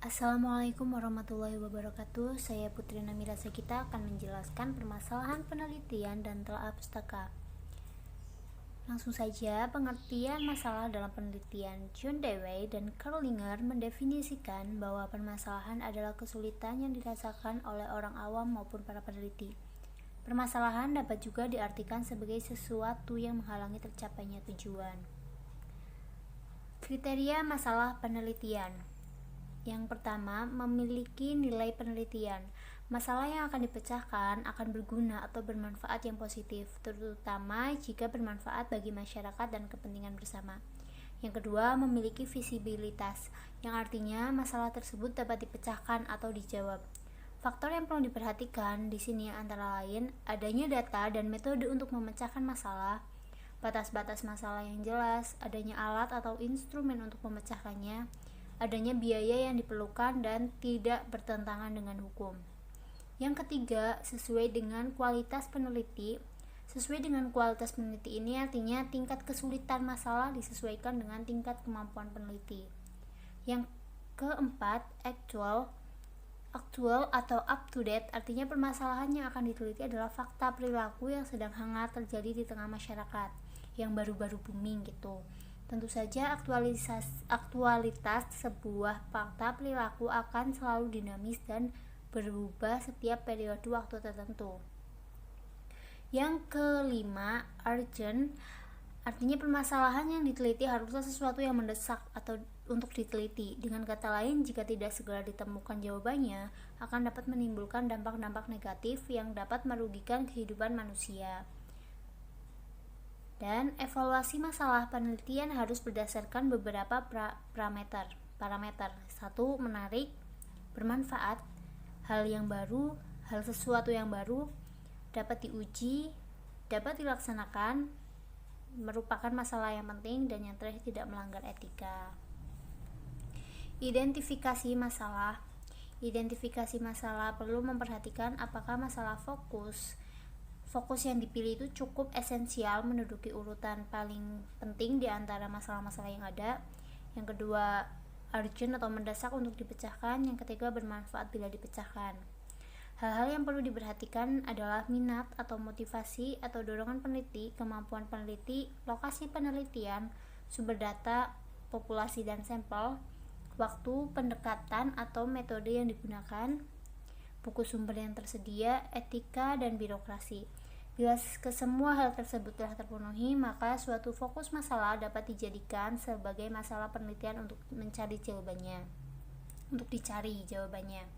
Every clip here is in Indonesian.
Assalamualaikum warahmatullahi wabarakatuh. Saya Putri Namira Sekita akan menjelaskan permasalahan penelitian dan telaah pustaka. Langsung saja, pengertian masalah dalam penelitian. John Dewey dan Kerlinger mendefinisikan bahwa permasalahan adalah kesulitan yang dirasakan oleh orang awam maupun para peneliti. Permasalahan dapat juga diartikan sebagai sesuatu yang menghalangi tercapainya tujuan. Kriteria masalah penelitian. Yang pertama, memiliki nilai penelitian. Masalah yang akan dipecahkan akan berguna atau bermanfaat yang positif, terutama jika bermanfaat bagi masyarakat dan kepentingan bersama. Yang kedua, memiliki visibilitas, yang artinya masalah tersebut dapat dipecahkan atau dijawab. Faktor yang perlu diperhatikan di sini antara lain adanya data dan metode untuk memecahkan masalah, batas-batas masalah yang jelas, adanya alat atau instrumen untuk memecahkannya, adanya biaya yang diperlukan dan tidak bertentangan dengan hukum. Yang ketiga, sesuai dengan kualitas peneliti. Sesuai dengan kualitas peneliti ini artinya tingkat kesulitan masalah disesuaikan dengan tingkat kemampuan peneliti. Yang keempat, actual atau up to date, artinya permasalahan yang akan diteliti adalah fakta perilaku yang sedang hangat terjadi di tengah masyarakat, yang baru-baru booming gitu. Tentu saja aktualitas sebuah fakta perilaku akan selalu dinamis dan berubah setiap periode waktu tertentu. Yang kelima, urgent, artinya permasalahan yang diteliti haruslah sesuatu yang mendesak atau untuk diteliti. Dengan kata lain, jika tidak segera ditemukan jawabannya, akan dapat menimbulkan dampak-dampak negatif yang dapat merugikan kehidupan manusia. Dan evaluasi masalah penelitian harus berdasarkan beberapa parameter. 1. Menarik, bermanfaat, hal sesuatu yang baru, dapat diuji, dapat dilaksanakan, merupakan masalah yang penting, dan yang terakhir tidak melanggar etika. Identifikasi masalah perlu memperhatikan apakah masalah fokus yang dipilih itu cukup esensial menduduki urutan paling penting di antara masalah-masalah yang ada. Yang kedua, urgent atau mendesak untuk dipecahkan. Yang ketiga, bermanfaat bila dipecahkan. Hal-hal yang perlu diperhatikan adalah minat atau motivasi atau dorongan peneliti, kemampuan peneliti, lokasi penelitian, sumber data, populasi dan sampel, waktu, pendekatan atau metode yang digunakan, buku sumber yang tersedia, etika, dan birokrasi. Bila kesemua hal tersebut telah terpenuhi, maka suatu fokus masalah dapat dijadikan sebagai masalah penelitian untuk dicari jawabannya.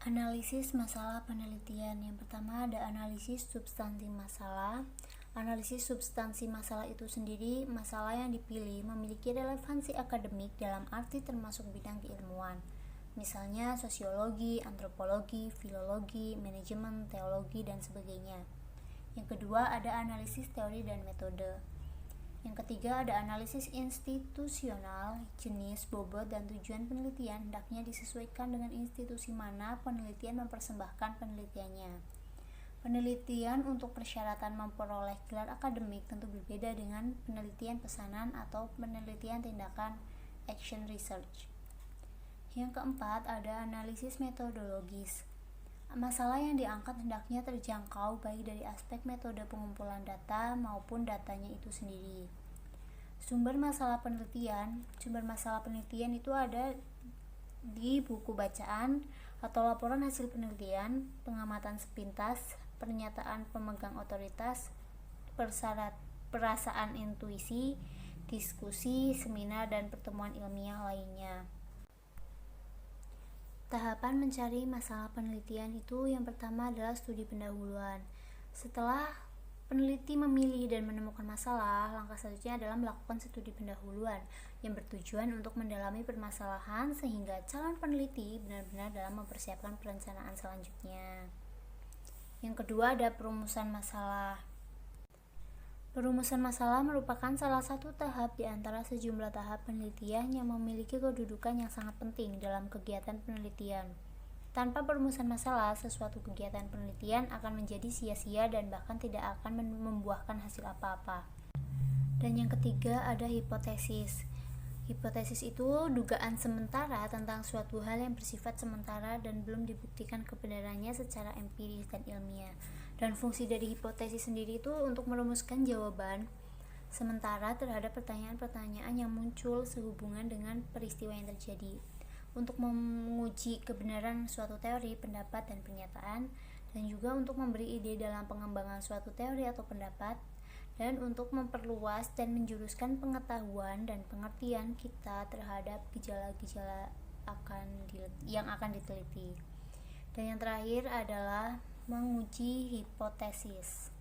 Analisis masalah penelitian. Yang pertama ada analisis substansi masalah. Analisis substansi masalah itu sendiri, masalah yang dipilih memiliki relevansi akademik dalam arti termasuk bidang keilmuan. Misalnya sosiologi, antropologi, filologi, manajemen, teologi, dan sebagainya. Yang kedua ada analisis teori dan metode. Yang ketiga ada analisis institusional, jenis, bobot, dan tujuan penelitian hendaknya disesuaikan dengan institusi mana penelitian mempersembahkan penelitiannya. Penelitian untuk persyaratan memperoleh gelar akademik tentu berbeda dengan penelitian pesanan atau penelitian tindakan action research. Yang keempat ada analisis metodologis. Masalah yang diangkat hendaknya terjangkau baik dari aspek metode pengumpulan data maupun datanya itu sendiri. Sumber masalah penelitian itu ada di buku bacaan atau laporan hasil penelitian, pengamatan sepintas, pernyataan pemegang otoritas, perasaan intuisi, diskusi, seminar, dan pertemuan ilmiah lainnya. Tahapan mencari masalah penelitian itu yang pertama adalah studi pendahuluan. Setelah peneliti memilih dan menemukan masalah, langkah selanjutnya adalah melakukan studi pendahuluan yang bertujuan untuk mendalami permasalahan sehingga calon peneliti benar-benar dalam mempersiapkan perencanaan selanjutnya. Yang kedua ada perumusan masalah. Perumusan masalah merupakan salah satu tahap di antara sejumlah tahap penelitian yang memiliki kedudukan yang sangat penting dalam kegiatan penelitian. Tanpa perumusan masalah, sesuatu kegiatan penelitian akan menjadi sia-sia dan bahkan tidak akan membuahkan hasil apa-apa. Dan yang ketiga ada hipotesis. Hipotesis itu dugaan sementara tentang suatu hal yang bersifat sementara dan belum dibuktikan kebenarannya secara empiris dan ilmiah. Dan fungsi dari hipotesis sendiri itu untuk merumuskan jawaban sementara terhadap pertanyaan-pertanyaan yang muncul sehubungan dengan peristiwa yang terjadi, untuk menguji kebenaran suatu teori, pendapat, dan pernyataan, dan juga untuk memberi ide dalam pengembangan suatu teori atau pendapat, dan untuk memperluas dan menjuruskan pengetahuan dan pengertian kita terhadap gejala-gejala yang akan diteliti. Dan yang terakhir adalah menguji hipotesis.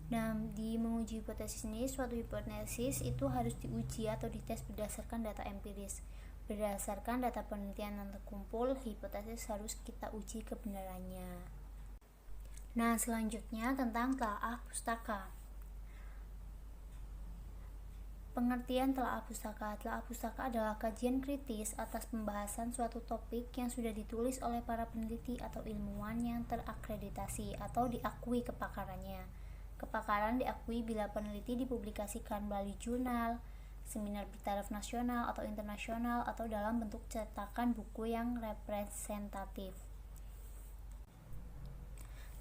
Nah, di menguji hipotesis ini, suatu hipotesis itu harus diuji atau dites berdasarkan data empiris. Berdasarkan data penelitian yang terkumpul, hipotesis harus kita uji kebenarannya. Nah, selanjutnya tentang telaah pustaka. Pengertian telaah pustaka. Telaah pustaka adalah kajian kritis atas pembahasan suatu topik yang sudah ditulis oleh para peneliti atau ilmuwan yang terakreditasi atau diakui kepakarannya. Kepakaran diakui bila peneliti dipublikasikan melalui jurnal, seminar bertaraf nasional atau internasional, atau dalam bentuk cetakan buku yang representatif.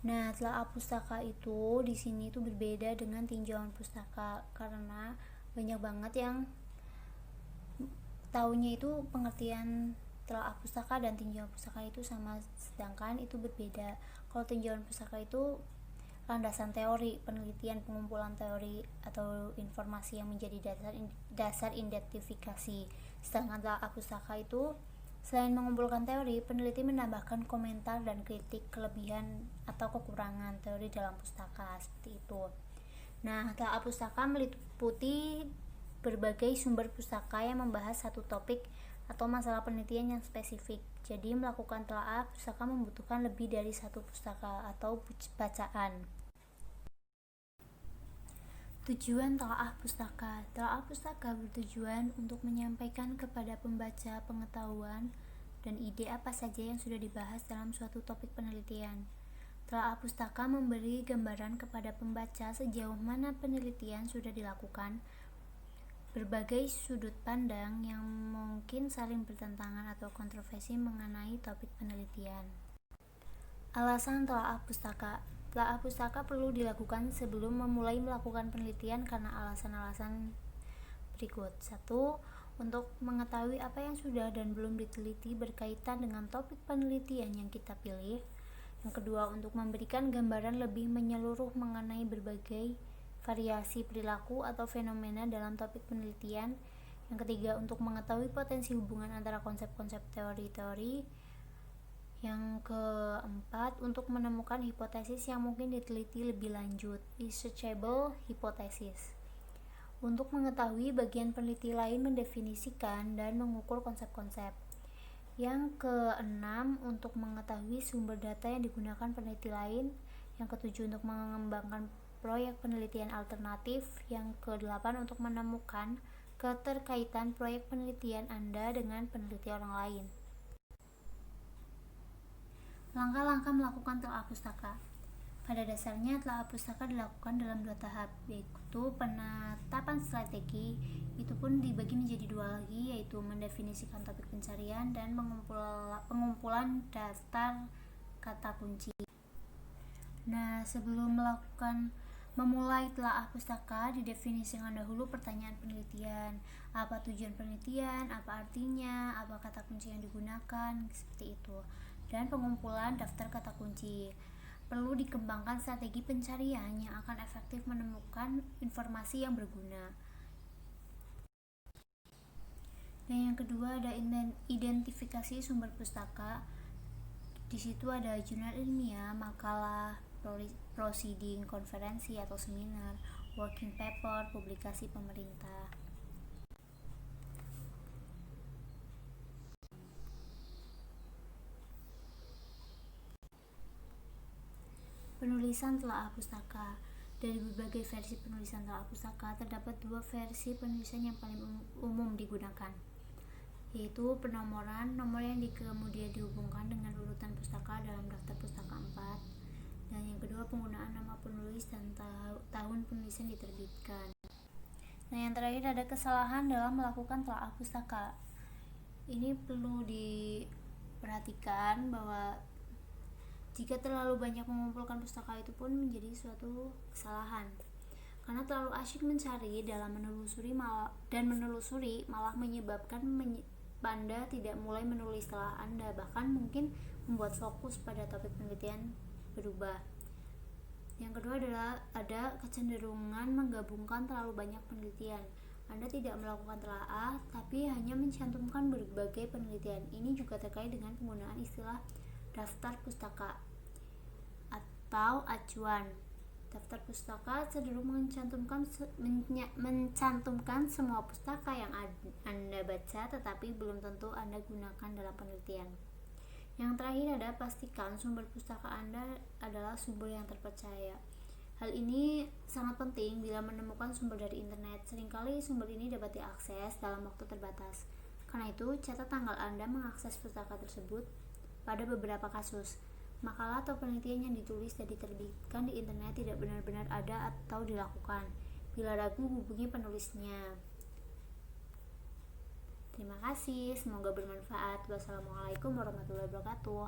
Nah, telaah pustaka itu di sini itu berbeda dengan tinjauan pustaka karena banyak banget yang taunya itu pengertian telaah pustaka dan tinjauan pustaka itu sama, sedangkan itu berbeda. Kalau tinjauan pustaka itu landasan teori, penelitian, pengumpulan teori atau informasi yang menjadi dasar identifikasi. Sedangkan telaah pustaka itu selain mengumpulkan teori, peneliti menambahkan komentar dan kritik kelebihan atau kekurangan teori dalam pustaka, seperti itu. Nah, telaah pustaka meliputi berbagai sumber pustaka yang membahas satu topik atau masalah penelitian yang spesifik. Jadi, melakukan telaah pustaka membutuhkan lebih dari satu pustaka atau bacaan. Tujuan telaah pustaka. Telaah pustaka bertujuan untuk menyampaikan kepada pembaca pengetahuan dan ide apa saja yang sudah dibahas dalam suatu topik penelitian. Telaah pustaka memberi gambaran kepada pembaca sejauh mana penelitian sudah dilakukan, berbagai sudut pandang yang mungkin saling bertentangan atau kontroversi mengenai topik penelitian. Alasan telaah pustaka. Telaah pustaka perlu dilakukan sebelum memulai melakukan penelitian karena alasan-alasan berikut. 1. Untuk mengetahui apa yang sudah dan belum diteliti berkaitan dengan topik penelitian yang kita pilih. Yang kedua, untuk memberikan gambaran lebih menyeluruh mengenai berbagai variasi perilaku atau fenomena dalam topik penelitian. Yang ketiga, untuk mengetahui potensi hubungan antara konsep-konsep teori-teori. Yang keempat, untuk menemukan hipotesis yang mungkin diteliti lebih lanjut, researchable hypothesis. Untuk mengetahui bagian peneliti lain mendefinisikan dan mengukur konsep-konsep. Yang keenam, untuk mengetahui sumber data yang digunakan peneliti lain. Yang ketujuh, untuk mengembangkan proyek penelitian alternatif. Yang kedelapan, untuk menemukan keterkaitan proyek penelitian Anda dengan peneliti orang lain. Langkah-langkah melakukan telaah pustaka. Pada dasarnya, telaah pustaka dilakukan dalam 2 tahap, yaitu penetapan strategi. Itu pun dibagi menjadi 2 lagi, yaitu mendefinisikan topik pencarian dan pengumpulan daftar kata kunci. Nah, sebelum memulai telaah pustaka, didefinisikan dahulu pertanyaan penelitian. Apa tujuan penelitian, apa artinya, apa kata kunci yang digunakan, seperti itu. Dan pengumpulan daftar kata kunci. Perlu dikembangkan strategi pencarian yang akan efektif menemukan informasi yang berguna. Dan yang kedua ada identifikasi sumber pustaka. Di situ ada jurnal ilmiah, makalah, proceeding, konferensi atau seminar, working paper, publikasi pemerintah. Penulisan telaah pustaka. Dari berbagai versi penulisan telaah pustaka, terdapat 2 versi penulisan yang paling umum digunakan, yaitu penomoran, nomor yang kemudian dihubungkan dengan urutan pustaka dalam daftar pustaka 4, dan yang kedua penggunaan nama penulis dan tahun penulisan diterbitkan. Nah, yang terakhir ada kesalahan dalam melakukan telaah pustaka. Ini perlu diperhatikan bahwa jika terlalu banyak mengumpulkan pustaka itu pun menjadi suatu kesalahan. Karena terlalu asyik mencari dalam menelusuri malah menyebabkan Anda tidak mulai menulis setelah Anda, bahkan mungkin membuat fokus pada topik penelitian berubah. Yang kedua adalah ada kecenderungan menggabungkan terlalu banyak penelitian. Anda tidak melakukan telaah, tapi hanya mencantumkan berbagai penelitian. Ini juga terkait dengan penggunaan istilah daftar pustaka atau acuan. Daftar pustaka cenderung mencantumkan semua pustaka yang Anda baca, tetapi belum tentu Anda gunakan dalam penelitian. Yang terakhir ada pastikan sumber pustaka Anda adalah sumber yang terpercaya. Hal ini sangat penting bila menemukan sumber dari internet. Seringkali sumber ini dapat diakses dalam waktu terbatas. Karena itu, catat tanggal Anda mengakses pustaka tersebut. Pada beberapa kasus, makalah atau penelitian yang ditulis dan diterbitkan di internet tidak benar-benar ada atau dilakukan. Bila ragu, hubungi penulisnya. Terima kasih, semoga bermanfaat. Wassalamualaikum warahmatullahi wabarakatuh.